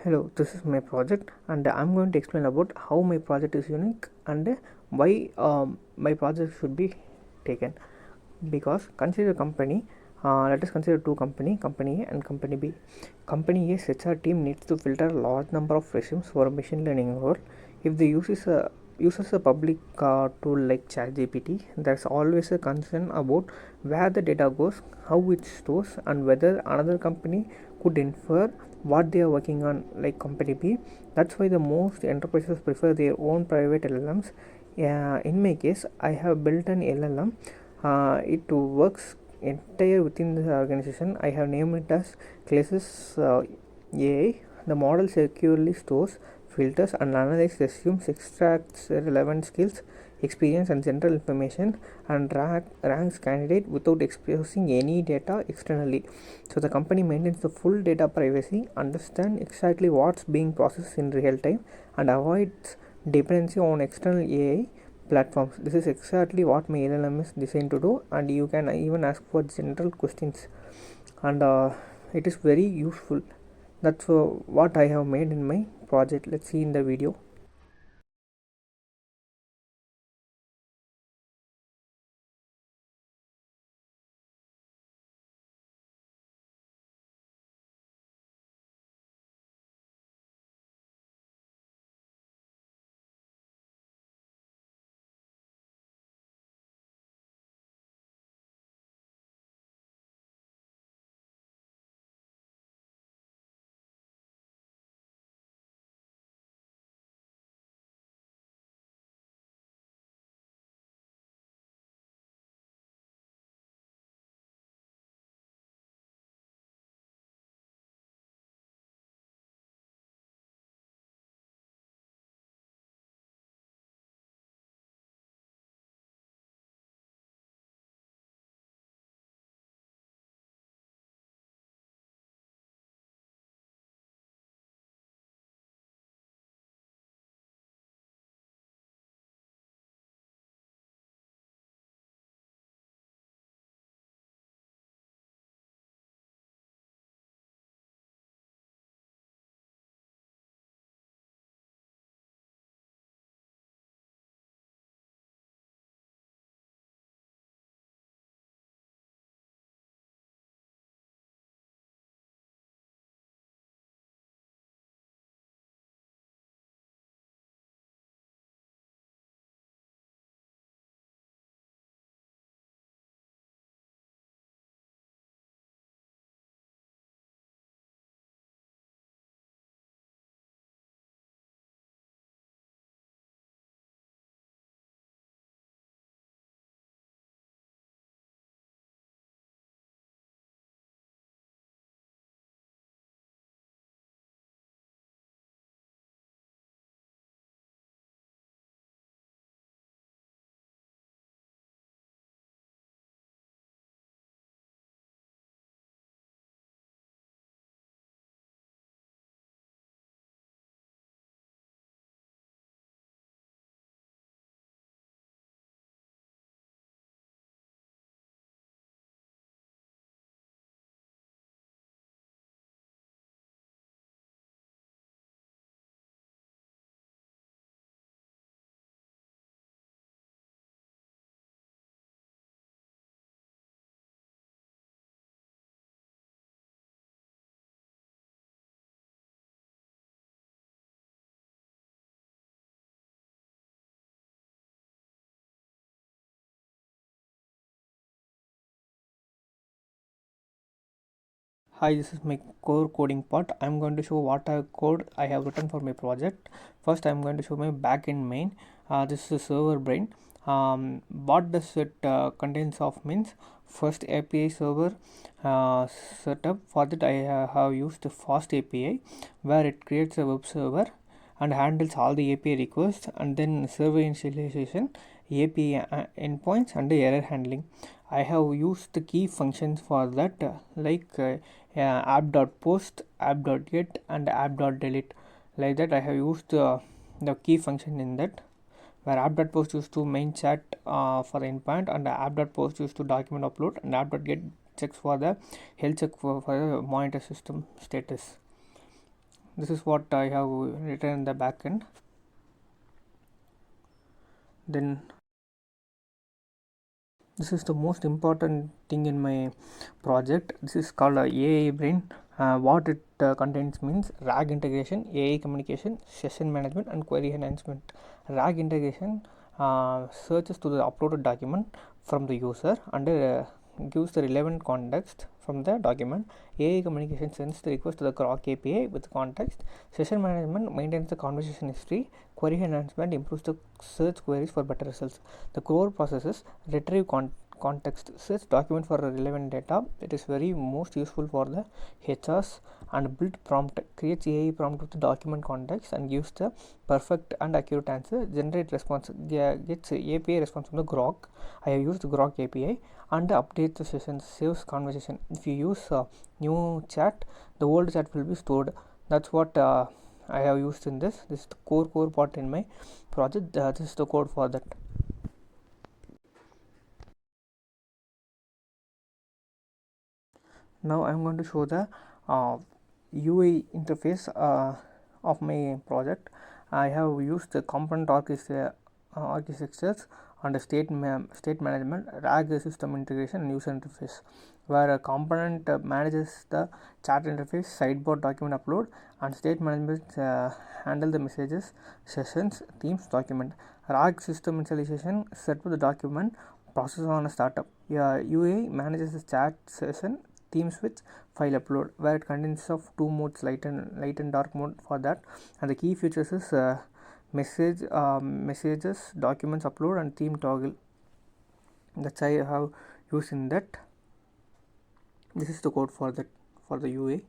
Hello, this is my project and I'm going to explain about how my project is unique and why my project should be taken. Because consider a company, let us consider two company A and company B. Company A's HR team needs to filter a large number of resumes for a machine learning role. If they uses a public tool like ChatGPT, there's always a concern about where the data goes, how it stores, and whether another company could infer what they are working on, like company B. That's why the most enterprises prefer their own private LLMs. In my case, I have built an LLM. It works entire within the organization. I have named it as Claysis-AI. The model securely stores, filters, and analyzes resumes, extracts relevant skills, experience, and general information, and ranks candidate without exposing any data externally. So the company maintains the full data privacy, understand exactly what's being processed in real time, and avoids dependency on external AI platforms. This is exactly what my LLM is designed to do, and you can even ask for general questions, and it is very useful. That's what I have made in my project. Let's see in the video. Hi, this is my core coding part. I'm going to show what code I have written for my project. First, I'm going to show my backend main. This is a server brain. What does it contains of means? First, API server setup. For that, I have used the fast API, where it creates a web server and handles all the API requests, and then server initialization, API endpoints, and the error handling. I have used the key functions for that, app.post, app.get, and app.delete. Like that, I have used the key function in that, where app.post used to main chat for the endpoint, and app.post used to document upload, and app.get checks for the health check for the monitor system status. This is what I have written in the backend. Then this is the most important thing in my project. This is called AI brain. What it contains means RAG integration, AI communication, session management, and query enhancement. RAG integration searches to the uploaded document from the user and gives the relevant context from the document. AI communication sends the request to the Grok API with context. Session management maintains the conversation history. Query enhancement improves the search queries for better results. The core process is retrieve context, search document for relevant data. It is very most useful for the HRs. And build prompt, creates AI prompt with the document context and gives the perfect and accurate answer. Generate response, gets API response from the Grok. I have used Grok API. And update the session, saves conversation. If you use new chat, the old chat will be stored. That's what I have used in this. This is the core part in my project. This is the code for that. Now I am going to show the UI interface of my project. I have used the component architectures and state management, RAG system integration, and user interface, where a component manages the chat interface, sidebar document upload, and state management handle the messages, sessions, themes, document. RAG system initialization set up the document process on a startup. UI manages the chat session, theme switch, file upload, where it contains of two modes, light and dark mode for that. And the key features is messages, documents upload, and theme toggle. That's I have used in that. This is the code for that, for the UI.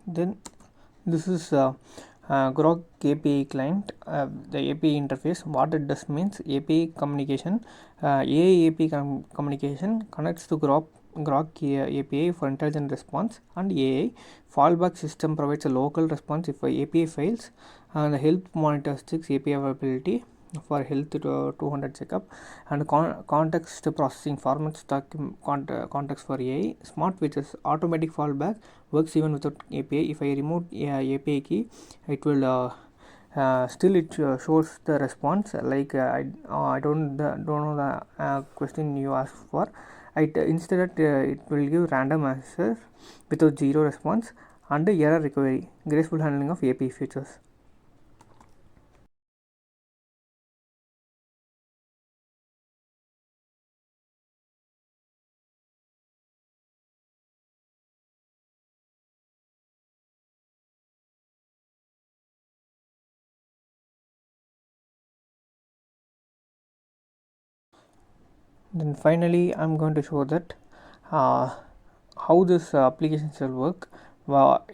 Then this is Grok API client, the API interface. What it does means API communication, AI API communication connects to Grok API for intelligent response, and AI fallback system provides a local response if API fails, and the health monitors checks API availability for health to 200 checkup, and context processing formats context for AI. Smart features, automatic fallback works even without API. If I remove API key, it will still it shows the response. Like I don't know the question you asked for. Instead it will give random answer without zero response and error recovery. Graceful handling of API features. Then finally I'm going to show that how this application shall work.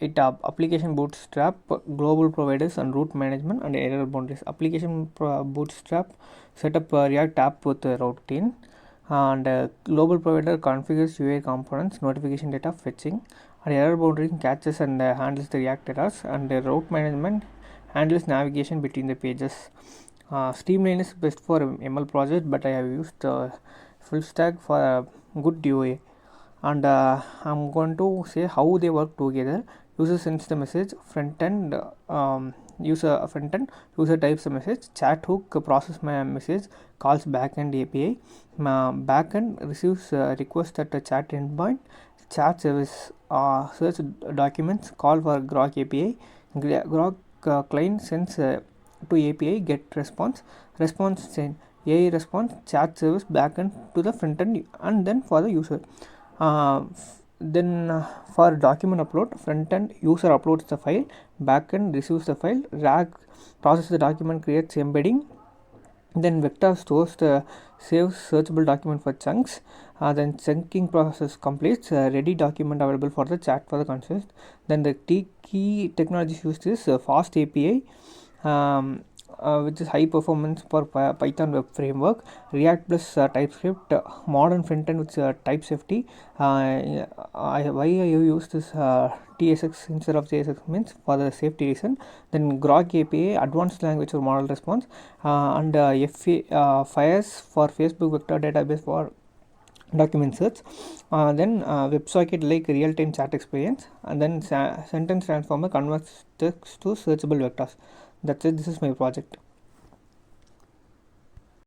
It application bootstrap, global providers, and route management, and error boundaries. Application bootstrap set up React app with routine, and global provider configures UI components, notification data fetching, and error boundary catches and handles the React errors, and route management handles navigation between the pages. Streamline is best for ML project, but I have used full stack for a good UI. And I'm going to say how they work together. User sends the message, front end user types the message, chat hook process my message, calls backend API, backend receives request at the chat endpoint, chat service search documents, call for Grok API, Grok client sends to API, get response send, AI response, chat service backend to the front end, and then for the user. Then for document upload, front end user uploads the file, backend receives the file, RAG processes the document, creates embedding, then vector stores the saves searchable document for chunks, then chunking process completes, ready document available for the chat for the context. Then the key technologies used is fast API, which is high performance for Python web framework, React plus TypeScript, modern front end with type safety. Why I use this TSX instead of JSX means for the safety reason. Then Grok API, advanced language for model response, and FIRES for Facebook vector database for document search. Then WebSocket like real-time chat experience, and then sentence transformer converts text to searchable vectors. That's it. This is my project.